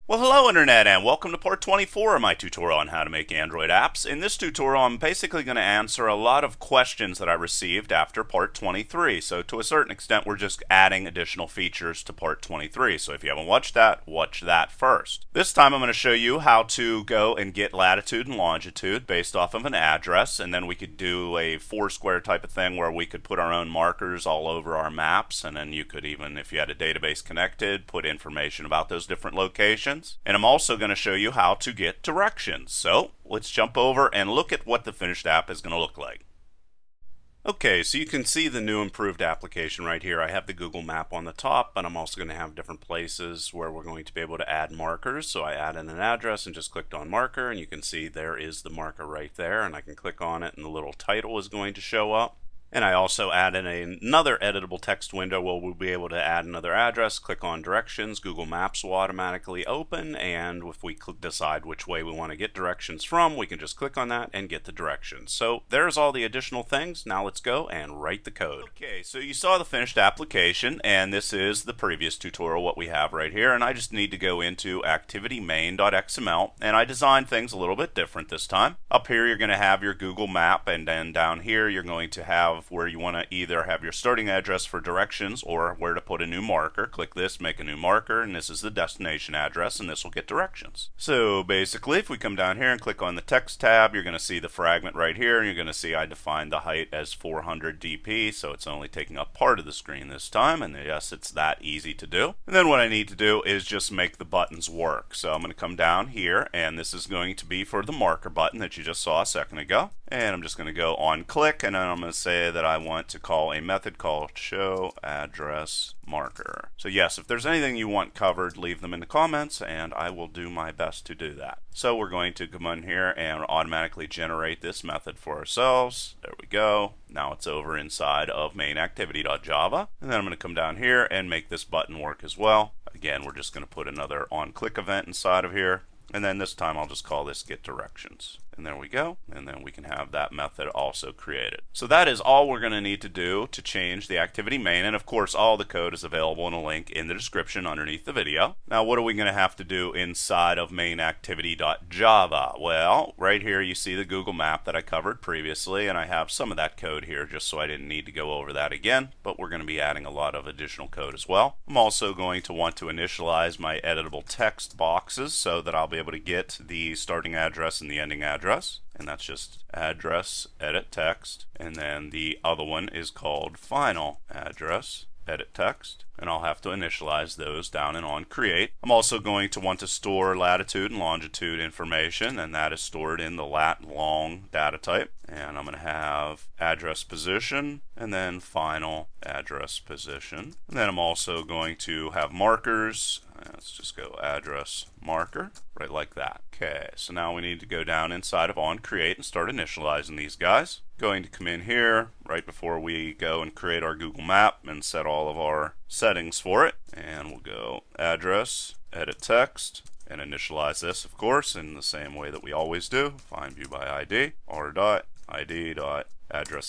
Well, hello Internet, and welcome to part 24 of my tutorial on how to make Android apps. In this tutorial, I'm basically going to answer a lot of questions that I received after part 23. So to a certain extent, we're just adding additional features to part 23. So if you haven't watched that, watch that first. This time I'm going to show you how to go and get latitude and longitude based off of an address, and then we could do a Foursquare type of thing where we could put our own markers all over our maps, and then you could even, if you had a database connected, put information about those different locations. And I'm also going to show you how to get directions. So let's jump over and look at what the finished app is going to look like. Okay, so you can see the new improved application right here. I have the Google map on the top, but I'm also going to have different places where we're going to be able to add markers. So I added an address and just clicked on marker, and you can see there is the marker right there, and I can click on it and the little title is going to show up. And I also added another editable text window where we'll be able to add another address, click on directions, Google Maps will automatically open, and if we decide which way we want to get directions from, we can just click on that and get the directions. So there's all the additional things. Now let's go and write the code. Okay, so you saw the finished application, and this is the previous tutorial, what we have right here, and I just need to go into activitymain.xml, and I designed things a little bit different this time. Up here you're going to have your Google map, and then down here you're going to have where you want to either have your starting address for directions or where to put a new marker. Click this, make a new marker, and this is the destination address, and this will get directions. So basically, if we come down here and click on the text tab, you're going to see the fragment right here, and you're going to see I defined the height as 400 dp, so it's only taking up part of the screen this time, and yes, it's that easy to do. And then what I need to do is just make the buttons work. So I'm going to come down here, and this is going to be for the marker button that you just saw a second ago. And I'm just going to go on click, and then I'm going to say that I want to call a method called show address marker. So yes, if there's anything you want covered, leave them in the comments and I will do my best to do that. So we're going to come in here and automatically generate this method for ourselves. There we go. Now it's over inside of main-activity.java. And then I'm going to come down here and make this button work as well. Again, we're just going to put another on-click event inside of here. And then this time I'll just call this get directions. And there we go. And then we can have that method also created. So that is all we're going to need to do to change the activity main. And of course, all the code is available in a link in the description underneath the video. Now, what are we going to have to do inside of main-activity.java? Well, right here you see the Google map that I covered previously, and I have some of that code here just so I didn't need to go over that again, but we're going to be adding a lot of additional code as well. I'm also going to want to initialize my editable text boxes so that I'll be able to get the starting address and the ending address. And that's just address, edit text, and then the other one is called final address, edit text, and I'll have to initialize those down and on create. I'm also going to want to store latitude and longitude information, and that is stored in the lat long data type. And I'm going to have address position and then final address position. And then I'm also going to have markers. Let's just go address marker, right like that. Okay, so now we need to go down inside of on create and start initializing these guys. Going to come in here right before we go and create our Google map and set all of our settings for it. And we'll go address, edit text, and initialize this, of course, in the same way that we always do. Find view by ID, r.id.address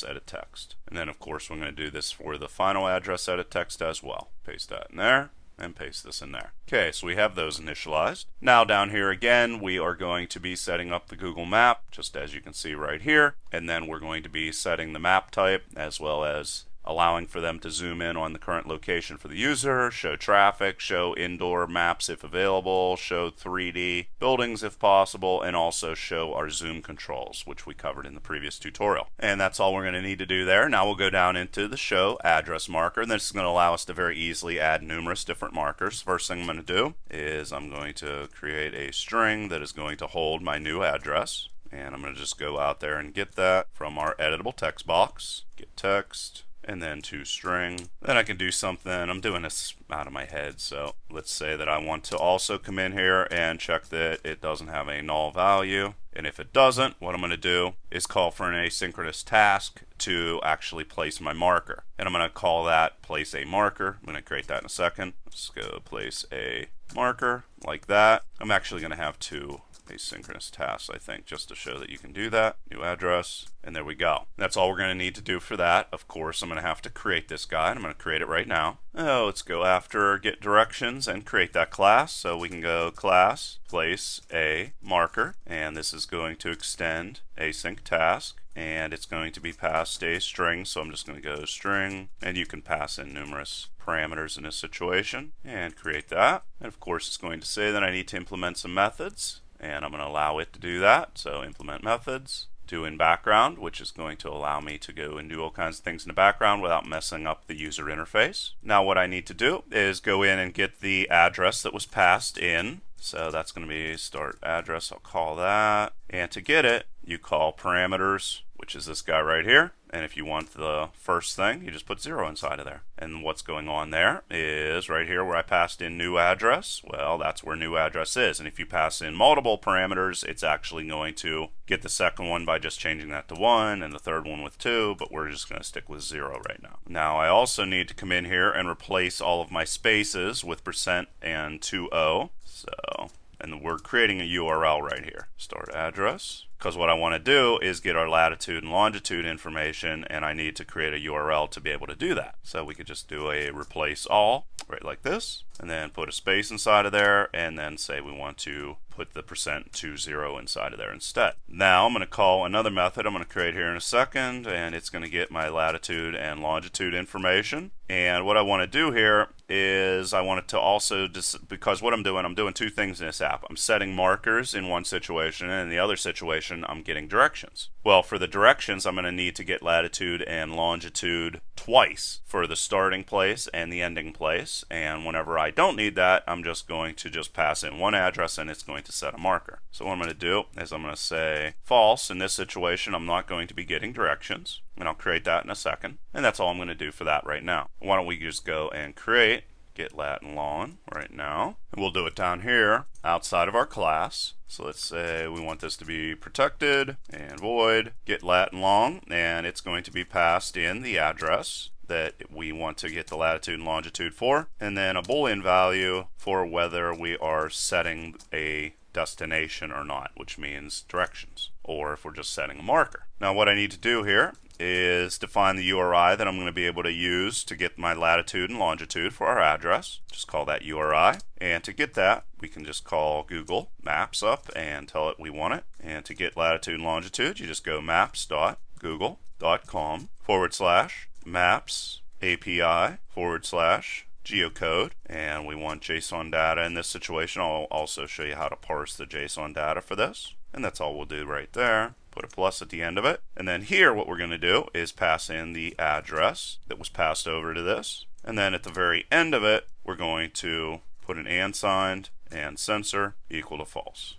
edit text. And then, of course, we're going to do this for the final address edit text as well. Paste that in there and paste this in there. Okay, so we have those initialized. Now down here again, we are going to be setting up the Google map, just as you can see right here. And then we're going to be setting the map type as well as allowing for them to zoom in on the current location for the user, show traffic, show indoor maps if available, show 3D buildings if possible, and also show our zoom controls, which we covered in the previous tutorial. And that's all we're going to need to do there. Now we'll go down into the show address marker, and this is going to allow us to very easily add numerous different markers. First thing I'm going to do is I'm going to create a string that is going to hold my new address. And I'm going to just go out there and get that from our editable text box, get text, and then to string. Then I can do something. I'm doing this out of my head, so let's say that I want to also come in here and check that it doesn't have a null value. And if it doesn't, what I'm going to do is call for an asynchronous task to actually place my marker. And I'm going to call that place a marker. I'm going to create that in a second. Let's go place a marker like that. I'm actually going to have two asynchronous tasks, I think, just to show that you can do that. New address, and there we go. That's all we're going to need to do for that. Of course, I'm going to have to create this guy, and I'm going to create it right now. Oh, let's go after get directions and create that class. So we can go class, place a marker, and this is going to extend async task, and it's going to be passed a string. So I'm just going to go string, and you can pass in numerous parameters in this situation and create that. And of course, it's going to say that I need to implement some methods, and I'm going to allow it to do that. So implement methods, do in background, which is going to allow me to go and do all kinds of things in the background without messing up the user interface. Now what I need to do is go in and get the address that was passed in. So that's going to be start address, I'll call that. And to get it, you call parameters, which is this guy right here. And if you want the first thing, you just put 0 inside of there. And what's going on there is right here where I passed in new address. Well, that's where new address is. And if you pass in multiple parameters, it's actually going to get the second one by just changing that to 1 and the third one with 2, but we're just going to stick with 0 right now. Now I also need to come in here and replace all of my spaces with % and 2O. So, and we're creating a URL right here. Start address. Because what I want to do is get our latitude and longitude information, and I need to create a URL to be able to do that. So we could just do a replace all, right like this, and then put a space inside of there, and then say we want to put the %20 inside of there instead. Now I'm going to call another method I'm going to create here in a second, and it's going to get my latitude and longitude information. And what I want to do here is I want it to also, because what I'm doing two things in this app. I'm setting markers in one situation, and in the other situation I'm getting directions. Well, for the directions, I'm going to need to get latitude and longitude twice for the starting place and the ending place. And whenever I don't need that, I'm just going to pass in one address, and it's going to set a marker. So what I'm going to do is I'm going to say false. In this situation, I'm not going to be getting directions, and I'll create that in a second. And that's all I'm going to do for that right now. Why don't we just go and create get lat and long right now, and we'll do it down here outside of our class. So let's say we want this to be protected, and void get lat and long, and it's going to be passed in the address that we want to get the latitude and longitude for, and then a Boolean value for whether we are setting a destination or not, which means directions, or if we're just setting a marker. Now what I need to do here is define the URI that I'm going to be able to use to get my latitude and longitude for our address. Just call that URI. And to get that, we can just call Google Maps up and tell it we want it. And to get latitude and longitude, you just go maps.google.com/maps API/geocode. And we want JSON data in this situation. I'll also show you how to parse the JSON data for this. And that's all we'll do right there. Put a plus at the end of it. And then here what we're going to do is pass in the address that was passed over to this. And then at the very end of it, we're going to put an and sign and sensor equal to false.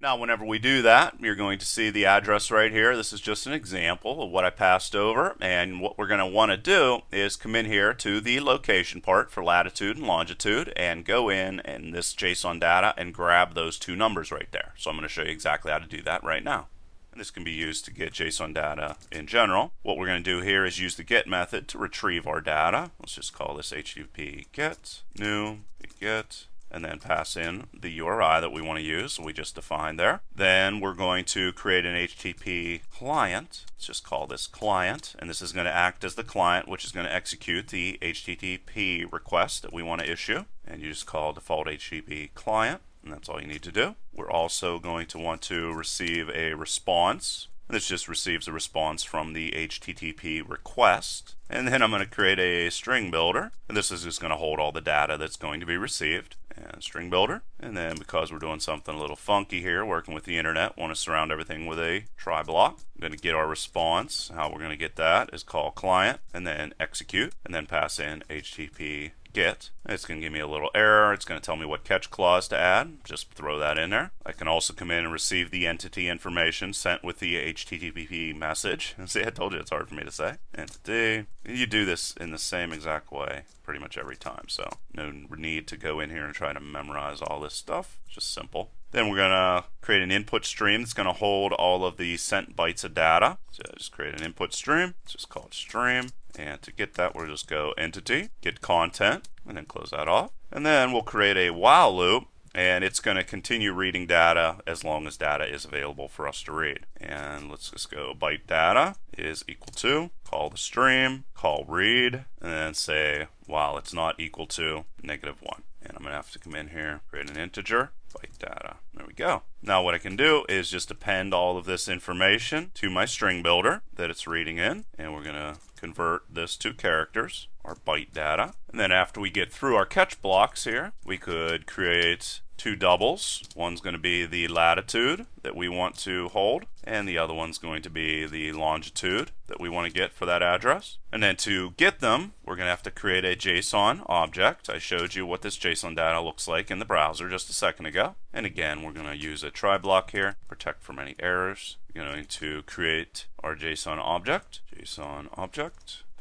Now whenever we do that, you're going to see the address right here. This is just an example of what I passed over, and what we're going to want to do is come in here to the location part for latitude and longitude and go in this JSON data and grab those two numbers right there. So I'm going to show you exactly how to do that right now. And this can be used to get JSON data in general. What we're going to do here is use the get method to retrieve our data. Let's just call this HTTP get new get, and then pass in the URI that we want to use, so we just defined there. Then we're going to create an HTTP client. Let's just call this client, and this is going to act as the client, which is going to execute the HTTP request that we want to issue. And you just call default HTTP client, and that's all you need to do. We're also going to want to receive a response. This just receives a response from the HTTP request. And then I'm going to create a string builder, and this is just going to hold all the data that's going to be received. And string builder. And then because we're doing something a little funky here, working with the internet, want to surround everything with a try block. I'm going to get our response. How we're going to get that is call client and then execute and then pass in HTTP get. It's going to give me a little error. It's going to tell me what catch clause to add. Just throw that in there. I can also come in and receive the entity information sent with the HTTP message. See, I told you it's hard for me to say. Entity. You do this in the same exact way pretty much every time. So no need to go in here and try to memorize all this stuff. It's just simple. Then we're going to create an input stream that's going to hold all of the sent bytes of data. So just create an input stream. Let's just call it stream. And to get that, we'll just go entity, get content, and then close that off. And then we'll create a while loop and it's going to continue reading data as long as data is available for us to read. And let's just go byte data is equal to, call the stream, call read, and then say while it's not equal to -1. And I'm going to have to come in here, create an integer, byte data. There we go. Now what I can do is just append all of this information to my string builder that it's reading in, and we're going to convert this to characters, our byte data. And then after we get through our catch blocks here, we could create two doubles. One's going to be the latitude that we want to hold, and the other one's going to be the longitude that we want to get for that address. And then to get them, we're going to have to create a JSON object. I showed you what this JSON data looks like in the browser just a second ago. And again, we're going to use a try block here, protect from any errors. We're going to create our JSON object,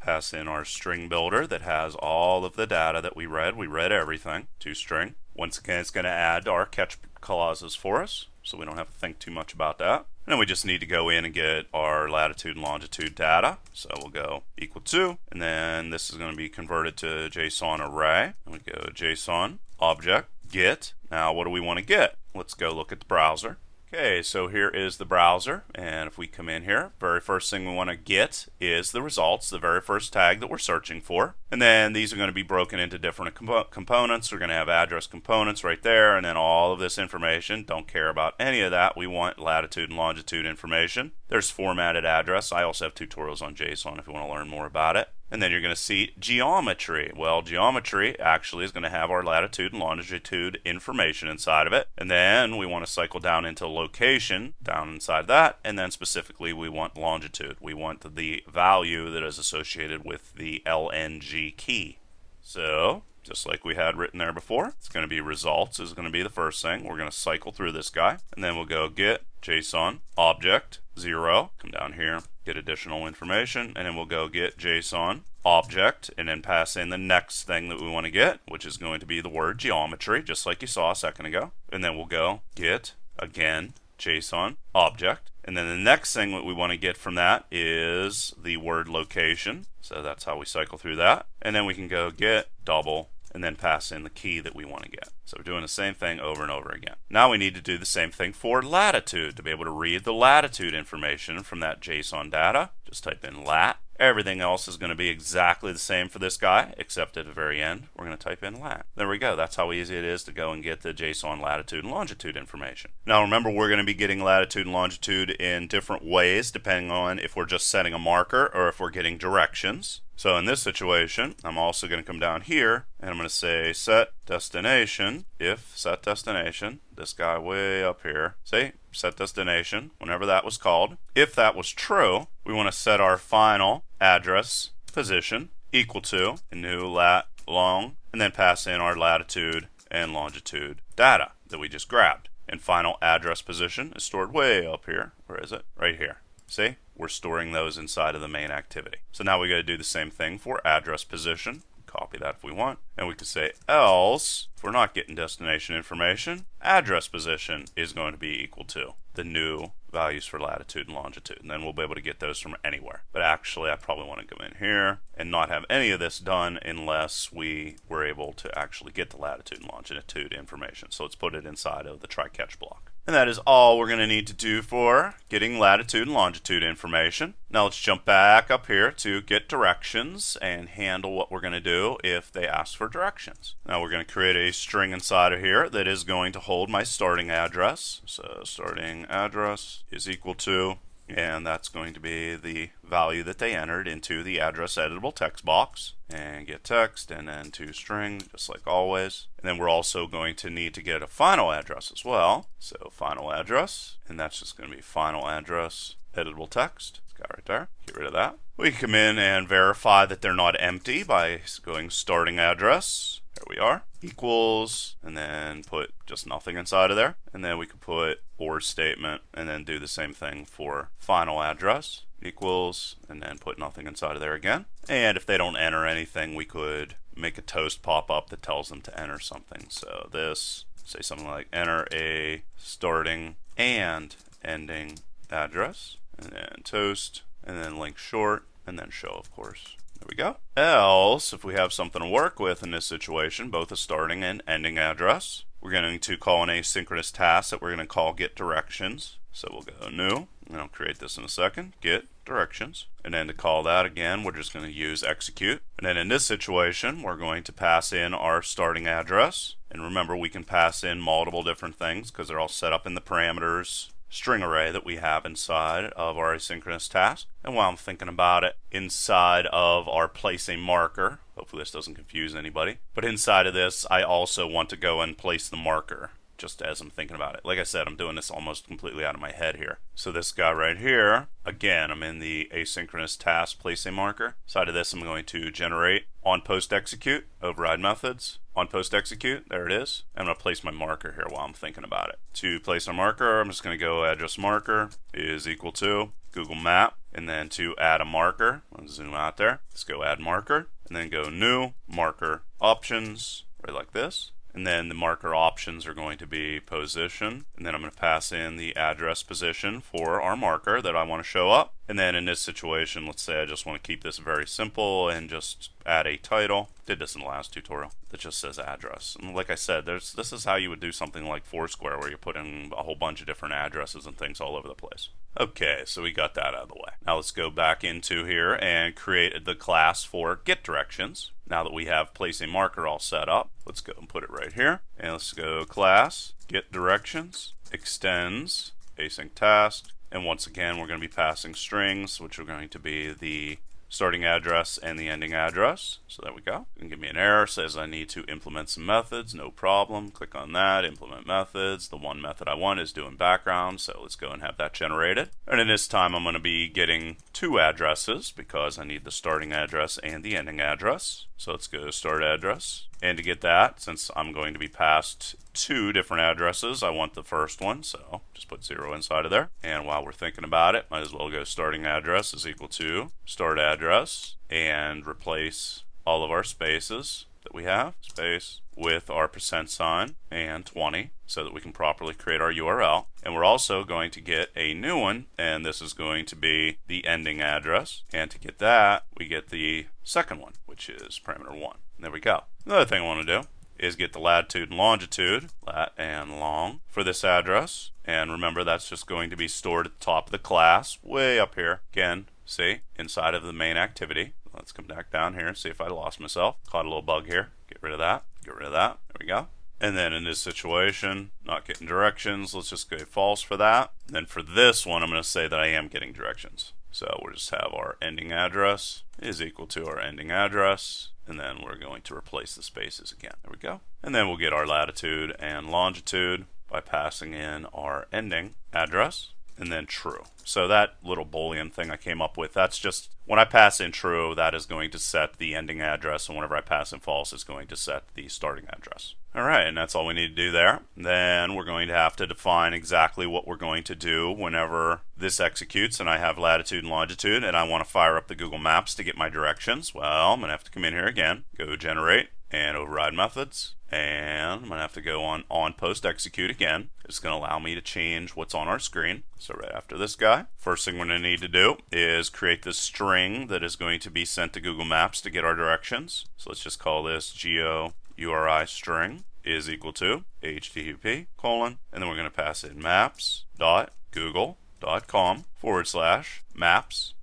pass in our string builder that has all of the data that we read. We read everything to string. Once again, it's going to add our catch clauses for us, so we don't have to think too much about that. And then we just need to go in and get our latitude and longitude data. So we'll go equal to, and then this is going to be converted to JSON array. And we go JSON object get. Now what do we want to get? Let's go look at the browser. Okay, so here is the browser, and if we come in here, very first thing we want to get is the results, the very first tag that we're searching for. And then these are going to be broken into different components. We're going to have address components right there, and then all of this information. Don't care about any of that. We want latitude and longitude information. There's formatted address. I also have tutorials on JSON if you want to learn more about it. And then you're going to see geometry. Well, geometry actually is going to have our latitude and longitude information inside of it. And then we want to cycle down into location down inside that. And then specifically we want longitude. We want the value that is associated with the LNG key. So just like we had written there before, it's going to be results is going to be the first thing. We're going to cycle through this guy. And then we'll go get JSON object 0. Come down here, get additional information, and then we'll go get JSON object and then pass in the next thing that we want to get, which is going to be the word geometry, just like you saw a second ago. And then we'll go get again JSON object, and then the next thing that we want to get from that is the word location. So that's how we cycle through that. And then we can go get double and then pass in the key that we want to get. So we're doing the same thing over and over again. Now we need to do the same thing for latitude. To be able to read the latitude information from that JSON data, just type in lat. Everything else is going to be exactly the same for this guy, except at the very end, we're going to type in lat. There we go. That's how easy it is to go and get the JSON latitude and longitude information. Now remember, we're going to be getting latitude and longitude in different ways, depending on if we're just setting a marker or if we're getting directions. So in this situation, I'm also going to come down here and I'm going to say set destination, if set destination, this guy way up here, see, set destination, whenever that was called. If that was true, we want to set our final address position equal to a new lat long, and then pass in our latitude and longitude data that we just grabbed. And final address position is stored way up here. Where is it? Right here. See? We're storing those inside of the main activity. So now we got to do the same thing for address position. Copy that if we want. And we could say else, if we're not getting destination information, address position is going to be equal to the new values for latitude and longitude. And then we'll be able to get those from anywhere. But actually, I probably want to go in here and not have any of this done unless we were able to actually get the latitude and longitude information. So let's put it inside of the try catch block. And that is all we're going to need to do for getting latitude and longitude information. Now let's jump back up here to get directions and handle what we're going to do if they ask for directions. Now we're going to create a string inside of here that is going to hold my starting address. So starting address is equal to, and that's going to be the value that they entered into the address editable text box. And get text and then to string, just like always. And then we're also going to need to get a final address as well. So final address, and that's just going to be final address editable text. This guy right there. Get rid of that. We can come in and verify that they're not empty by going starting address. There we are. Equals, and then put just nothing inside of there. And then we could put or statement and then do the same thing for final address. Equals, and then put nothing inside of there again. And if they don't enter anything, we could make a toast pop up that tells them to enter something. So this, say something like enter a starting and ending address, and then toast, and then link short, and then show, of course. There we go. Else, if we have something to work with in this situation, both a starting and ending address, we're going to call an asynchronous task that we're going to call get directions. So we'll go new, and I'll create this in a second, get directions. And then to call that again, we're just going to use execute. And then in this situation, we're going to pass in our starting address. And remember, we can pass in multiple different things because they're all set up in the parameters string array that we have inside of our asynchronous task. And while I'm thinking about it, inside of our place a marker, hopefully this doesn't confuse anybody, but inside of this, I also want to go and place the marker just as I'm thinking about it. Like I said, I'm doing this almost completely out of my head here. So this guy right here, again, I'm in the asynchronous task place a marker. Side of this, I'm going to generate on post execute, override methods, on post execute, there it is. I'm going to place my marker here while I'm thinking about it. To place a marker, I'm just going to go address marker is equal to Google Map, and then to add a marker, I'll zoom out there, let's go add marker, and then go new, marker options, right like this. And then the marker options are going to be position, and then I'm going to pass in the address position for our marker that I want to show up. And then in this situation, let's say I just want to keep this very simple and just add a title. Did this in the last tutorial that just says address. And like I said, this is how you would do something like Foursquare, where you put in a whole bunch of different addresses and things all over the place. Okay, so we got that out of the way. Now let's go back into here and create the class for get directions. Now that we have place a marker all set up, let's go and put it right here. And let's go class, get directions, extends, async task. And once again, we're going to be passing strings, which are going to be the starting address and the ending address. So there we go. You can give me an error, says I need to implement some methods, no problem. Click on that, implement methods. The one method I want is doing background, so let's go and have that generated. And in this time, I'm going to be getting two addresses because I need the starting address and the ending address. So let's go to start address. And to get that, since I'm going to be passed two different addresses, I want the first one, so just put 0 inside of there. And while we're thinking about it, might as well go starting address is equal to start address and replace all of our spaces that we have, space, with our % and 20 so that we can properly create our URL. And we're also going to get a new one, and this is going to be the ending address. And to get that, we get the second one, which is parameter 1. There we go. Another thing I want to do is get the latitude and longitude, lat and long, for this address. And remember, that's just going to be stored at the top of the class, way up here. Again, see, inside of the main activity. Let's come back down here and see if I lost myself. Caught a little bug here. Get rid of that. Get rid of that. There we go. And then in this situation, not getting directions, let's just go false for that. And then for this one, I'm going to say that I am getting directions. So we'll just have our ending address is equal to our ending address. And then we're going to replace the spaces again. There we go. And then we'll get our latitude and longitude by passing in our ending address and then true. So that little Boolean thing I came up with, that's just when I pass in true, that is going to set the ending address, and whenever I pass in false, it's going to set the starting address. All right, and that's all we need to do there. Then we're going to have to define exactly what we're going to do whenever this executes and I have latitude and longitude and I want to fire up the Google Maps to get my directions. Well, I'm going to have to come in here again, go generate and override methods. And I'm going to have to go on post execute again. It's going to allow me to change what's on our screen. So right after this guy, first thing we're going to need to do is create this string that is going to be sent to Google Maps to get our directions. So let's just call this GeoURI string is equal to HTTP : and then we're going to pass in maps.google.com/maps ?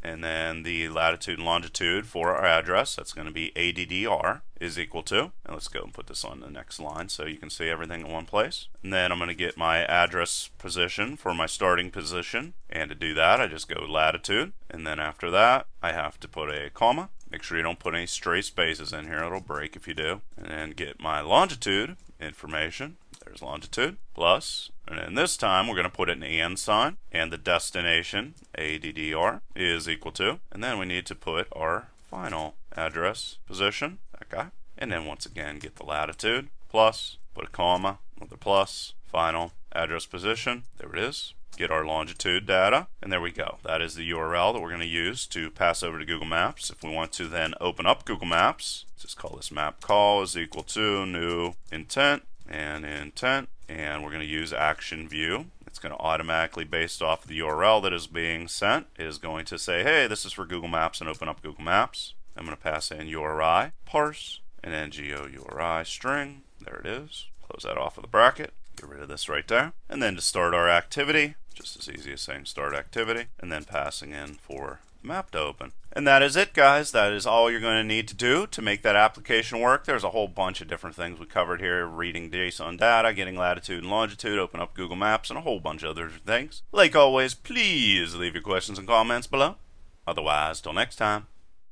And then the latitude and longitude for our address, that's going to be ADDR is equal to, and let's go and put this on the next line so you can see everything in one place. And then I'm going to get my address position for my starting position, and to do that I just go latitude, and then after that I have to put a comma. Make sure you don't put any stray spaces in here, it'll break if you do. And then get my longitude information. There's longitude plus, and then this time we're going to put an and sign, and the destination ADDR is equal to, and then we need to put our final address position, that guy, and then once again get the latitude plus, put a comma, another plus, final address position, there it is. Get our longitude data, and there we go. That is the URL that we're going to use to pass over to Google Maps. If we want to then open up Google Maps, let's just call this map call is equal to new intent, and we're going to use action view. It's going to automatically, based off the URL that is being sent, is going to say, hey, this is for Google Maps, and open up Google Maps. I'm going to pass in URI parse, and then GeoURI string, there it is, Close that off with a bracket. Get rid of this right there. And then to start our activity, just as easy as saying start activity, and then passing in for map to open. And that is it, guys. That is all you're going to need to do to make that application work. There's a whole bunch of different things we covered here: reading JSON data, getting latitude and longitude, open up Google Maps, and a whole bunch of other things. Like always, please leave your questions and comments below. Otherwise, till next time.